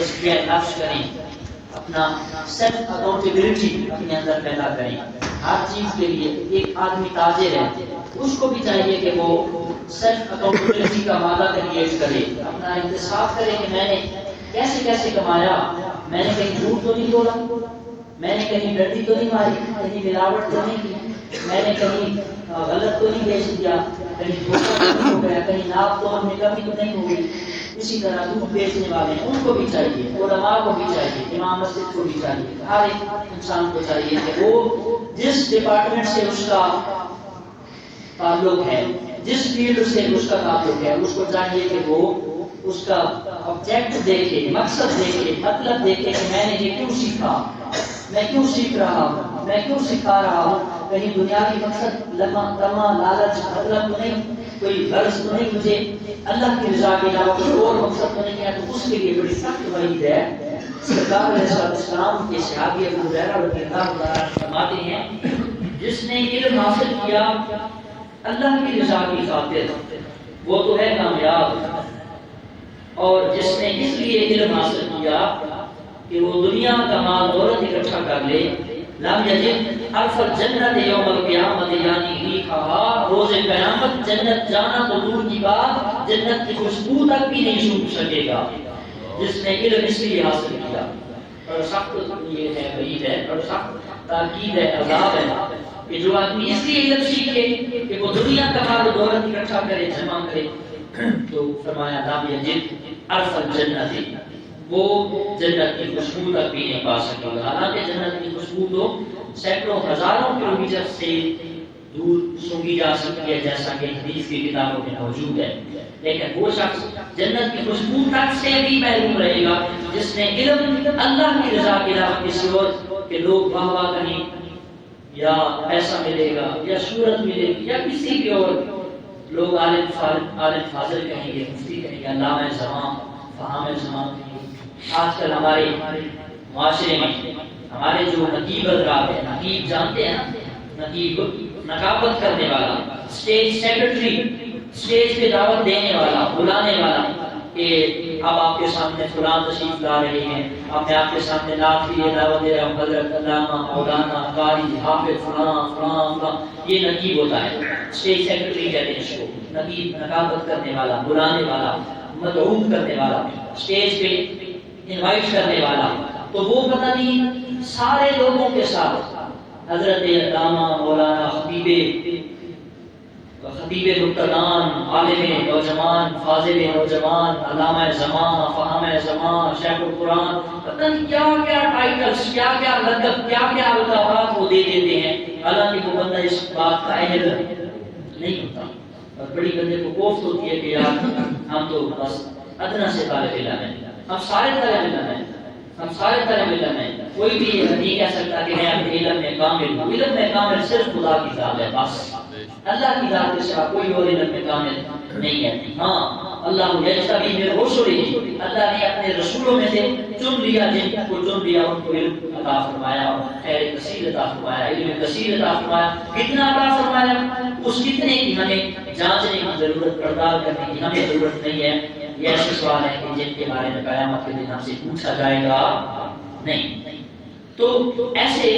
تزکیہ نفس کریں، اپنا سیلف اکاؤنٹیبلٹی اپنے اندر پیدا کریں. ہر چیز کے لیے ایک آدمی تاجر ہے، اس کو بھی چاہیے کہ وہ سیلف اکاؤنٹیبلٹی کا وعدہ کریٹ کرے، اپنا انتصاب کرے کہ میں نے کیسے کیسے کمایا، میں نے کہیں جھوٹ تو نہیں بولا، میں نے کہیں ڈنڈی تو نہیں ماری، کہیں ملاوٹ تو نہیں کی، میں نے کہیں غلط تو نہیں بیچ دیا، کہیں دھوکہ تو نہیں ہو گیا، کہیں ناپ توڑ میں کمی تو نہیں ہو گئی. اسی طرح دودھ بیچنے والے ہیں ان کو بھی چاہیے، علماء کو بھی چاہیے، امام مسجد کو بھی چاہیے، ہر ایک انسان کو چاہیے کہ وہ جس ڈپارٹمنٹ سے اس کا تعلق ہے، جس فیلڈ سے اس کا تعلق ہے، اس کو چاہیے کہ وہ اس کا آبجیکٹ دیکھے، مقصد دیکھے، مطلب دیکھے کہ میں نے یہ کیوں سیکھا، میں کیوں سیکھ رہا ہوں، میں کیوں سکھا رہا ہوں. کہیں دنیاوی مقصد تما لالچ مطلب تو نہیں، کوئی غرض تو نہیں، مجھے اللہ کی رضا کے علاوہ کوئی اور مقصد تو نہیں ہے. تو اس کے لیے بڑی سخت وعید ہے. سرکار علیہ السلام کے صحابی ابو ہریرہ رضی اللہ عنہ فرماتے ہیں جس نے علم حاصل کیا اللہ کی رضا کی خاطر وہ تو ہے کامیاب، اور جس نے اس لیے علم حاصل کیا کہ وہ دنیا کا مال دولت اکٹھا کر لے، لم یجد عرف الجنت یوم القیامت، یعنی ریحھا، روز قیامت جنت جانا تو دور کی بات، جنت کی خوشبو تک بھی نہیں سونگھ سکے گا جس نے علم اس لیے حاصل کیا. اور سخت یہ ہے، وعید ہے، اور سخت تاکید ہے، عذاب ہے کہ جو آدمی اس لیے علم سیکھے کہ وہ دنیا کا مال دولت اکٹھا کرے، جمع کرے، تو فرمایا لم یجد عرف الجنت، وہ جنت کی خوشبو تک بھی نہیں پا سکے گا. حالانکہ جنت کی خوشبو تو سینکڑوں ہزاروں کلومیٹر سے دور سونگھی جا سکتی ہے، جیسا کہ حدیث کی کتابوں میں موجود ہے، لیکن وہ شخص جنت کی خوشبو تک سے بھی محروم رہے گا جس نے علم اللہ کی رضا کے علاوہ کسی اور کہ لوگ واہ واہ کہیں، یا پیسہ ملے گا، یا شہرت ملے گی، یا کسی بھی اور لوگ عالم فاضل کہیں گے، مفتی کہیں گے، علامہ زمان، فہام زمان کہیں گے. آج کل ہمارے معاشرے میں ہمارے جو نقیب حضرات ہیں، نقیب جانتے ہیں نا، نقیب نقابت کرنے والا، اسٹیج سیکرٹری، اسٹیج پہ دعوت دینے والا، بلانے والا کہ اب آپ کے سامنے فلاں تشریف لا رہے ہیں، اب میں آپ کے سامنے نعت کے لیے دعوت دے رہا ہوں، حضرت علامہ مولانا قاری حافظ فلاں فلاں فلاں. یہ نقیب ہوتا ہے، اسٹیج سیکرٹری کہتے ہیں اس کو. نقیب نقابت کرنے والا، بلانے والا، مدعو کرنے والا، اسٹیج پہ انوائٹ کرنے والا. تو وہ پتہ نہیں سارے لوگوں کے ساتھ حضرت علامہ مولانا خطیب مقتدان، عالم نوجوان، فاضل نوجوان، علامہ زمان، فہام زمان، شیخ القرآن، پتہ نہیں کیا کیا ٹائٹلز، کیا کیا لقب، کیا کیا القابات وہ دے دیتے ہیں. حالانکہ وہ بندہ اس بات کا اہل نہیں ہوتا، اور بڑی بندے کو کوفت ہوتی ہے کہ یار ہم تو بس ادنا سے طالب علم ہیں، ہم سارے طالب علم ہیں، ہم سارے طالب علم ہیں. کوئی بھی نہیں کہہ سکتا کہ میں اپنے علم میں کامل ہوں. علم میں کامل صرف خدا کی ذات ہے، بس اللہ کی ذات کے سوا کوئی اور علم میں کامل نہیں ہے. ہاں اللہ یجتبی من رسلہ، اللہ نے اپنے رسولوں میں سے چن لیا، جن کو چن لیا ان کو علم عطا فرمایا، خیر کثیر عطا فرمایا، علم کثیر عطا فرمایا. کتنا عطا فرمایا؟ اس کتنے کی ہمیں جانچنے کی ضرورت، پڑتال کرنے کی ہمیں ضرورت نہیں ہے. یہ ایسے سوال ہیں کہ جن کے بارے میں قیامت کے دن ہم سے پوچھا جائے گا نہیں. تو ایسے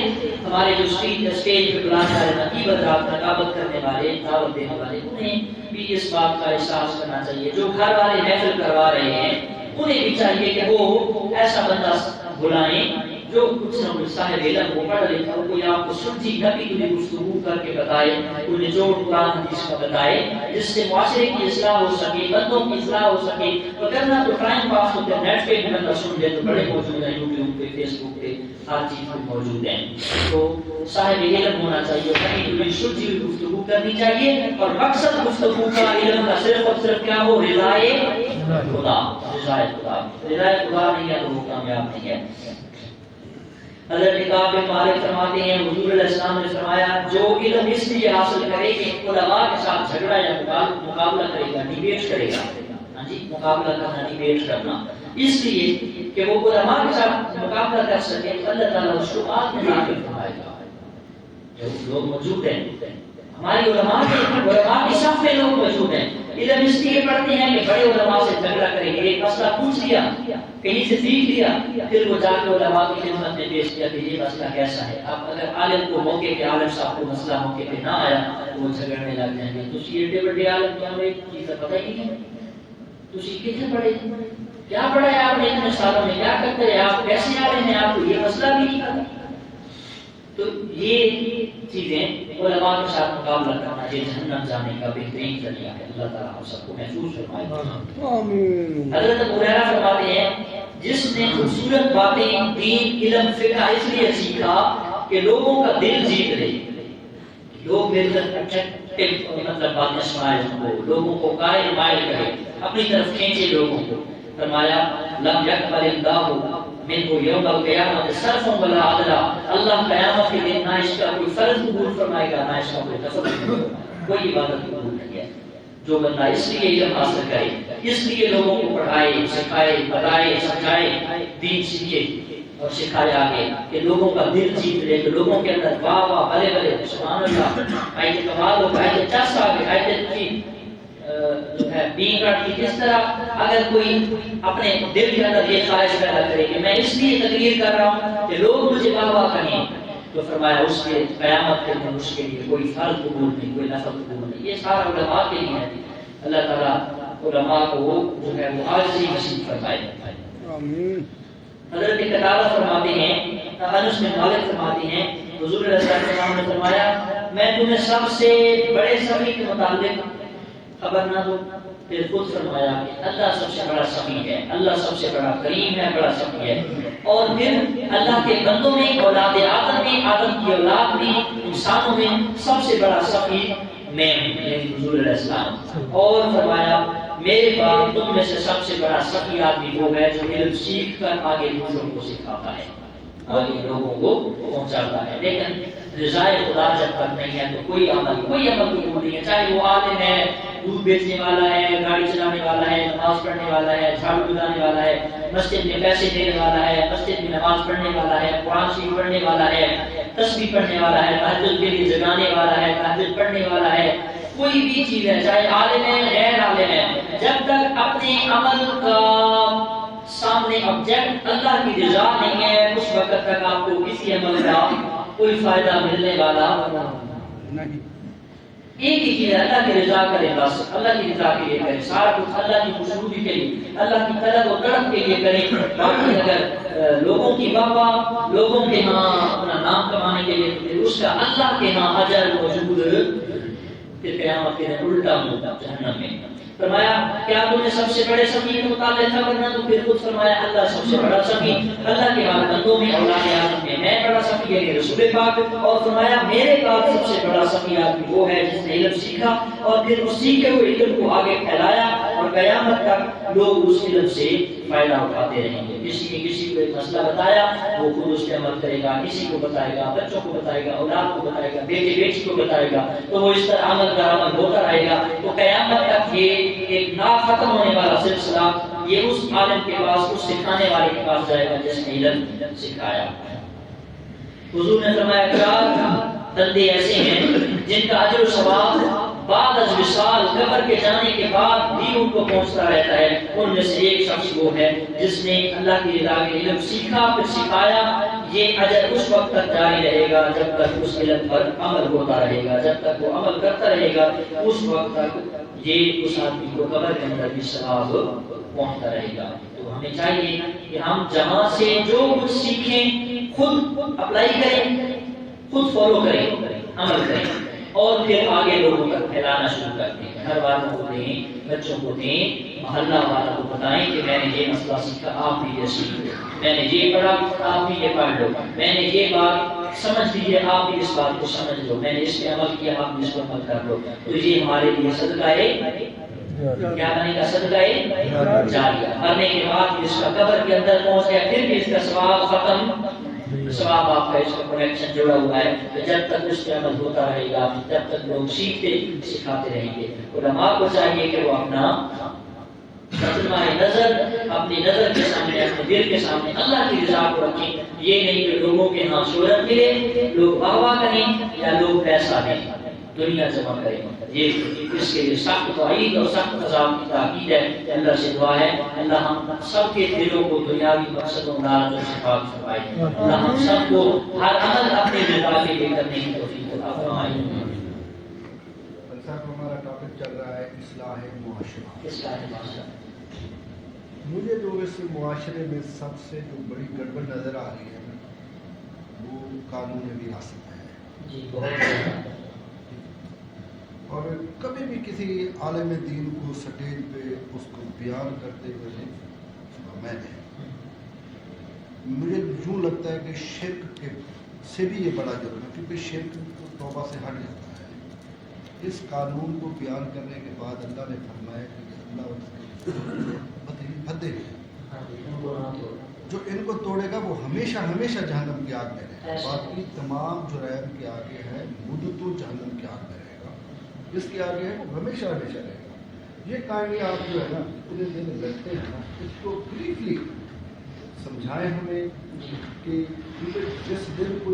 ہمارے جو اسٹیج پہ بلانے والے نقیب حضرات، نقابت کرنے والے، دعوت دینے والے، انہیں بھی اس بات کا احساس کرنا چاہیے. جو گھر والے محفل کروا رہے ہیں انہیں بھی چاہیے کہ وہ ایسا بندہ بلائیں جو کچھ نہ کچھ صاحب علم ہو، پڑھ لکھا ہو، کوئی آپ کو سنجھی نبی کی گفتگو کر کے بتائے، کوئی نچوڑ قرآن حدیث کا بتائے، جس سے معاشرے کی اصلاح ہو سکے، بندوں کی اصلاح ہو سکے. وگرنہ تو ٹائم پاس ہوتا ہے، نیٹ پہ بھی بندہ سن لے تو بڑے موجود ہیں، یوٹیوب پہ، فیس بک پہ، ہر چیز پہ موجود ہیں. تو صاحب علم ہونا چاہیے، کہیں کوئی سنجھی ہوئی گفتگو کرنی چاہیے، اور مقصد گفتگو کا علم کا صرف اور صرف کیا ہو؟ رضائے خدا. رضائے خدا، رضائے خدا نہیں ہے تو وہ کامیاب نہیں ہے. حضرت کعب بن مالک فرماتے ہیں حضور علیہ السلام نے فرمایا جو علم اس لیے حاصل کرے کہ علماء کے ساتھ جھگڑا یا مقابلہ کرے گا، ڈیبیٹ کرے گا. ہاں جی، مقابلہ کرنا، ڈیبیٹ کرنا، اس لیے کہ وہ علماء کے ساتھ مقابلہ کر سکے تو اللہ تعالیٰ اس کو آگ میں داخل فرمائے گا. جو لوگ موجود ہیں ہماری علماء کے صف میں لوگ موجود ہیں، علم اس لیے پڑھتے ہیں کہ بڑے علماء سے جھگڑا کریں گے، ایک مسئلہ پوچھ لیا، کہیں سے سیکھ لیا، پھر وہ جا کے علماء کی خدمت میں پیش کیا کہ یہ مسئلہ کیسا ہے۔ اب اگر عالم کو موقع پہ، عالم صاحب کو مسئلہ موقع پہ نہ آیا تو وہ جھگڑنے لگ جائیں گے، تو ایڈے بڑے عالم کیا ہمیں چیزیں پتہ ہی نہیں، تو کتنے پڑھے، کیا پڑھا ہے آپ نے اتنے سالوں میں، کیا کرتے ہیں آپ، کیسے عالم ہیں، آپ کو یہ مسئلہ بھی نہیں پتا۔ تو یہ چیزیں علماء کے ساتھ مقابلہ کرنا یہ جہنم جانے کا بہترین ذریعہ ہے۔ اللہ تعالیٰ ہم سب کو محفوظ فرمائے۔ حضرت ابو ہریرہ فرماتے ہیں جس نے خوبصورت باتیں دین علم فقہ اس لیے سیکھا کہ لوگوں کا دل جیت لے، لوگ میرے طرف اٹریکٹو مطلب باتیں سنائے ان کو، لوگوں کو قائل مائل کرے، اپنی طرف کھینچے لوگوں کو۔ فرمایا لم یقبل اللہ منہ یوم القیامت صرف ولا عدلا، اللہ قیامت کے دن نہ اس کا کوئی فرض قبول فرمائے گا، نہ اس کا کوئی نفل قبول، کوئی عبادت قبول نہیں ہے۔ جو بندہ اس لیے علم حاصل کرے، اس لیے لوگوں کو پڑھائے، سکھائے، بتائے، سمجھائے، دین سیکھے اور سکھائے آگے کہ لوگوں کا دل جیت لے، کہ لوگوں کے اندر واہ واہ بھلے بھلے سبحان اللہ، آئے کمال ہو، آئے چس آگے، آئے کی جو ہے بین رات کی کس طرح اگر کوئی اپنے دل کے اندر یہ خواہش پیدا کرے کہ میں اس لیے تقریر کر رہا ہوں کہ لوگ مجھے واہ واہ کہیں، تو فرمایا اس کے قیامت کے دن اس کے لیے کوئی فرض قبول نہیں، کوئی نفل قبول نہیں۔ یہ سارا علماء کے لیے ہے۔ اللہ تعالیٰ علماء کو جو ہے وہ عاجزی نصیب فرمائے۔ حضرت قتادہ فرماتے ہیں، انس بن مالک فرماتے ہیں حضور صلی اللہ علیہ وسلم نے فرمایا میں تمہیں سب سے بڑے سخی کے متعلق خبر نہ دو، پھر خود فرمایا کہ اللہ سب سے بڑا سخی ہے، اللہ سب سے بڑا کریم ہے، بڑا سخی ہے۔ اور پھر اللہ کے بندوں میں، اولاد آدم میں، آدم کی اولاد میں، انسانوں میں سب سے بڑا سخی میں ہوں، یعنی حضور علیہ السلام۔ اور فرمایا میرے بعد تم میں سے سب سے بڑا سخی آدمی وہ ہے جو علم سیکھ کر آگے دوسروں کو سکھاتا ہے، آگے لوگوں کو پہنچاتا ہے۔ لیکن رضائے خدا جب تک نہیں ہے تو کوئی عمل قبول نہیں ہے، چاہے وہ عالم ہے، دودھ بیچنے والا ہے، گاڑی چلانے والا ہے، نماز پڑھنے والا ہے، جھاڑو لگانے والا ہے، مسجد میں پیسے دینے والا ہے، مسجد میں نماز پڑھنے والا ہے، قرآن شریف پڑھنے والا ہے، تسبیح پڑھنے والا ہے، تہجد کے لیے جگانے والا ہے، تہجد پڑھنے والا ہے، کوئی بھی چیز ہے، چاہے عالم ہے غیر عالم ہے، جب تک اپنے عمل کا سامنے آبجیکٹ اللہ کی رضا نہیں ہے اس وقت تک آپ کو کسی عمل کا کوئی فائدہ ملنے والا نہیں۔ ایک ہی چیز ہے، اللہ کی رضا کرے، بس اللہ کی رضا کے لیے کرے، سارا کچھ اللہ کی خوشنودی کے لیے، اللہ کی طلب و طلب کے لیے کرے۔ باقی اگر لوگوں کی واہ، لوگوں کے ہاں اپنا نام کمانے کے لیے پھر اس کا اللہ کے ہاں اجر موجود، پھر قیامت کے دن الٹا ہوگا جہنم میں۔ فرمایا کیا تم نے سب سے بڑے سخی کے متعلق خبر نہ دو، پھر خود فرمایا اللہ سب سے بڑا سخی، اللہ کے بعد بندوں میں، اولاد آدم میں میں بڑا سخی یعنی رسول پاک، اور فرمایا میرے بعد سب سے بڑا سخی آدمی وہ ہے جس نے علم سیکھا اور پھر اس سیکھے ہوئے علم کو آگے پھیلایا، اور قیامت تک لوگ اس علم سے فائدہ اٹھاتے رہیں گے۔ کسی نے کسی کو ایک مسئلہ بتایا وہ خود اس پہ عمل کرے گا، کسی کو بتائے گا، بچوں کو بتائے گا، اولاد کو بتائے گا، بیٹے بیٹی کو بتائے گا، تو وہ اس طرح عمل کا عمل ہوتا رہے گا۔ تو قیامت تک یہ ایک نا ختم ہونے والا سلسلہ یہ اس عالم کے پاس، اس سکھانے والے کے پاس جائے گا جس نے علم سکھایا۔ حضور نے فرمایا چار بندے ایسے ہیں جن کا اجر و ثواب بعد از وصال قبر کے جانے کے بعد بھی ان کو پہنچتا رہتا ہے۔ ان میں سے ایک شخص وہ ہے جس نے اللہ کی رضا کے علم سیکھا پھر سکھایا، یہ اجر اس وقت تک جاری رہے گا جب تک اس علم پر عمل ہوتا رہے گا، جب تک وہ عمل کرتا رہے گا اس وقت تک یہ اس آدمی کو قبر کے اندر بھی ثواب پہنچتا رہے گا۔ تو ہمیں چاہیے کہ ہم جہاں سے جو کچھ سیکھیں خود اپلائی کریں، خود فالو کریں، عمل کریں، اور پھر آگے لوگوں تک پھیلانا شروع کر دیں۔ گھر والوں کو دیں، بچوں کو دیں، محلہ والوں کو بتائیں کہ میں نے یہ مسئلہ سیکھا، آپ بھی یہ سیکھ لو، میں نے یہ پڑھا، آپ بھی یہ پڑھ لو، میں نے یہ بات سمجھ لیجیے، آپ بھی اس بات کو سمجھ لو، میں نے اس پہ عمل کیا، آپ بھی اس پر عمل کر لو۔ تو یہ ہمارے لیے صدقہ ہے، کیا بنے گا؟ صدقہ ہے جاریہ۔ مرنے کے بعد اس کا قبر کے اندر پہنچ گیا، پھر بھی اس کا ثواب ختم، ثواب آپ کا اس کا کنیکشن جڑا ہوا ہے۔ تو جب تک اس پہ عمل ہوتا رہے گا، جب تک لوگ سیکھتے سکھاتے رہیں گے۔ علماء کو چاہیے کہ وہ اپنا نظر، اپنی نظر کے سامنے، اپنے دل کے سامنے اللہ کی رضا کو رکھیں۔ یہ نہیں کہ لوگوں کے ہاں شہرت ملے، لوگ واہ واہ کریں یا لوگ پیسہ دیں، دنیا جمع کرے. یہ اس کے لیے سخت وعید اور سخت عذاب کی تاکید ہے. اللہ سے دعا ہے اللہ ہم سب کے دلوں کو دنیاوی مقصدوں ناراض اور شفاف فرمائے. اللہ ہم سب کو ہر عمل اپنے رضا کے لیے کرنے کی توفیق عطا فرمائے. صاحب ہمارا ٹاپک چل رہا ہے اصلاح معاشرہ. اصلاح معاشرہ. مجھے جو اس معاشرے میں سب سے جو بڑی گڑبڑ نظر آ رہی ہے وہ قانون وراثت ہے. جی بہت. اور کبھی بھی کسی عالم دین کو سٹیج پہ اس کو بیان کرتے ہوئے میں نے مجھے یوں لگتا ہے کہ شرک کے سے بھی یہ بڑا جرم ہے کیونکہ شرک توبہ سے ہٹ جاتا ہے. اس قانون کو بیان کرنے کے بعد اللہ نے فرمایا کہ اللہ بھدے جو ان کو توڑے گا وہ ہمیشہ ہمیشہ جہنم کی آگ میں رہے گا. باقی تمام جرائم کے آگے ہے مدتوں جہنم کی آگ میں رہے گا. جس کے آگے ہے وہ ہمیشہ ہمیشہ رہے گا. یہ کہانی آپ جو ہے نا اتنے دن لگتے ہیں نا اس کو بریفلی سمجھائیں ہمیں کہ جس دن کوئی